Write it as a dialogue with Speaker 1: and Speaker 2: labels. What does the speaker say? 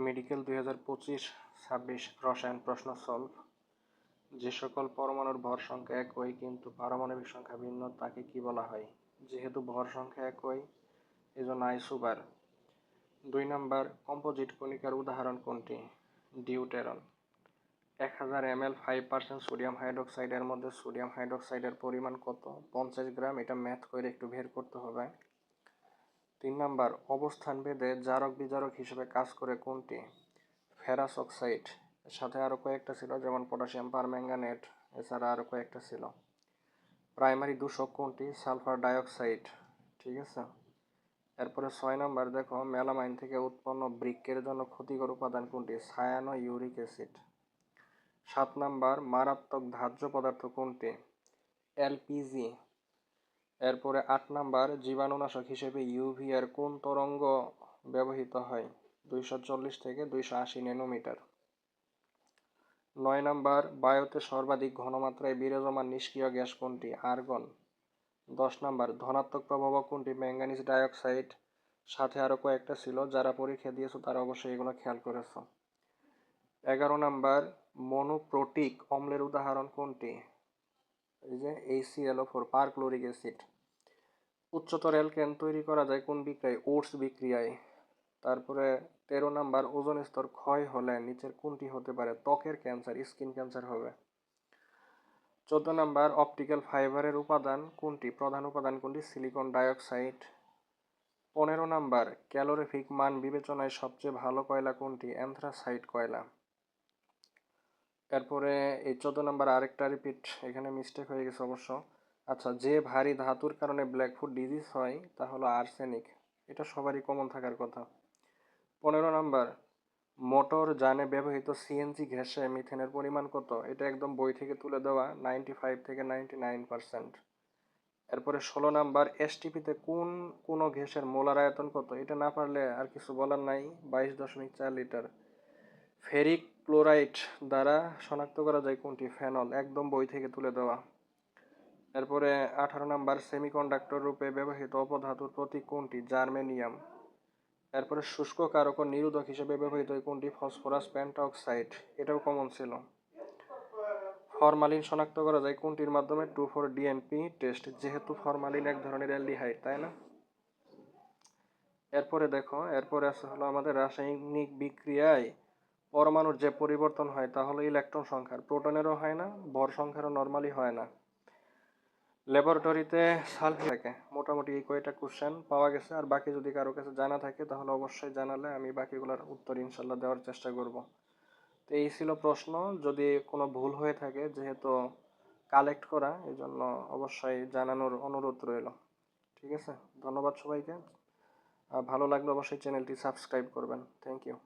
Speaker 1: Medical 2025-26 রসায়ন প্রশ্ন solve. যে সকল পরমাণুর ভর সংখ্যা একই কিন্তু পারমাণবিক সংখ্যা ভিন্ন তাকে কি বলা হয়? যেহেতু ভর সংখ্যা একই এজন্য আইসোবার। 2 নাম্বার, কম্পোজিট কণিকার উদাহরণ কোনটি? ডিউটেরন। 1000 ml 5% সোডিয়াম হাইড্রোক্সাইডের মধ্যে সোডিয়াম হাইড্রোক্সাইডের পরিমাণ কত? 50 গ্রাম। এটা ম্যাথ করে একটু বের করতে হবে। 3 নাম্বার, অবস্থান ভেদে জারক বিজারক হিসেবে কাজ করে কোনটি? Ferrous oxide. এর সাথে আরও কয়েকটা ছিল, যেমন পটাশিয়াম পারম্যাঙ্গানেট, এছাড়া আরও কয়েকটা ছিল। প্রাইমারি দূষক কোনটি? Sulphur dioxide. ঠিক আছে। এরপরে 6 নাম্বার দেখো, মেলামাইন থেকে উৎপন্ন বৃক্কের জন্য ক্ষতিকর উপাদান কোনটি? Cyano uric acid. 7 নাম্বার, মারাত্মক দাহ্য পদার্থ কোনটি? এলপিজি। এরপরে 8 নাম্বার, জীবাণুনাশক হিসেবে ইউভি এর কোন তরঙ্গ ব্যবহৃত হয়? 240 থেকে 280 ন্যানোমিটার। 9 নাম্বার, বায়ুতে সর্বাধিক ঘনমাত্রায় বিরাজমান নিষ্ক্রিয় গ্যাস কোনটি? আর্গন। 10 নাম্বার, ধনাত্মক প্রভাবক কোনটি? Manganese dioxide. সাথে আরও কয়েকটা ছিল, যারা পরীক্ষা দিয়েছো তারা অবশ্যই এগুলো খেয়াল করেছো। 11 নাম্বার, মনোপ্রোটিক অম্লের উদাহরণ কোনটি? এই যে HClO4, পারক্লোরিক অ্যাসিড। উচ্চতর অ্যালকেন তৈরি করা যায় কোন বিক্রিয়ায়? ওটস বিক্রিয়ায়। তারপরে 13 নাম্বার, ওজোন স্তর ক্ষয় হলে নিচের কোনটি হতে পারে? ত্বকের ক্যান্সার, স্কিন ক্যান্সার হবে। 14 নাম্বার, অপটিক্যাল ফাইবারের উপাদান কোনটি? প্রধান উপাদান কোনটি? Silicon dioxide. 15 নাম্বার, ক্যালোরিফিক মান বিবেচনায় সবচেয়ে ভালো কয়লা কোনটি? অ্যান্থ্রাসাইট কয়লা। এরপরে এই 14 নাম্বার আরেকটা রিপিট, এখানে মিস্টেক হয়ে গেছে অবশ্য। আচ্ছা, যে ভারী ধাতুর কারণে ব্ল্যাকফুট ডিজিজ হয় তা হলো আর্সেনিক। এটা সবারই কমন থাকার কথা। 15 নাম্বার, মোটর যানে ব্যবহৃত সিএনজি গ্যাসে মিথেনের পরিমাণ কত? এটা একদম বই থেকে তুলে দেওয়া, 95 থেকে 99%। এরপরে 16 নাম্বার, এসটিপিতে কোন গ্যাসের মোলার আয়তন কত? এটা না পারলে আর কিছু বলার নাই, 22.4 লিটার। ফেরিক ক্লোরাইড দ্বারা শনাক্ত করা যায় কোনটি? ফেনল, একদম বই থেকে তুলে দেওয়া। এরপরে 18 নাম্বার, সেমিকন্ডাক্টর রূপে ব্যবহৃত অপধাতুর প্রতীক কোনটি? জার্মেনিয়াম। এরপরে শুষ্ক কারক ও নিরোধক হিসেবে ব্যবহৃত হয় কোনটি? ফসফরাস পেন্টঅক্সাইড। এটাও কমন ছিল। ফরমালিন শনাক্ত করা যায় কোনটির মাধ্যমে? 2,4-DNP টেস্ট, যেহেতু ফরমালিন এক ধরনের অ্যালডিহাইড, তাই না? এরপরে দেখো, এরপরে আছে হলো আমাদের রাসায়নিক বিক্রিয়ায় পরমাণুর যে পরিবর্তন হয় তা হলো ইলেকট্রন সংখ্যার। প্রোটনেরও হয় না, ভর সংখ্যারও নর্মালি হয় না। ল্যাবরেটরিতে সালফেট থাকে। মোটামুটি এই কয়টা কোশ্চেন পাওয়া গেছে, আর বাকি যদি কারো কাছে জানা থাকে তাহলে অবশ্যই জানালে আমি বাকিগুলোর উত্তর ইনশাল্লাহ দেওয়ার চেষ্টা করব। তো এই ছিল প্রশ্ন। যদি কোনো ভুল হয়ে থাকে, যেহেতু কালেক্ট করা, এই জন্য অবশ্যই জানানোর অনুরোধ রইল। ঠিক আছে, ধন্যবাদ সবাইকে। ভালো লাগলে অবশ্যই চ্যানেলটি সাবস্ক্রাইব করবেন। Thank you.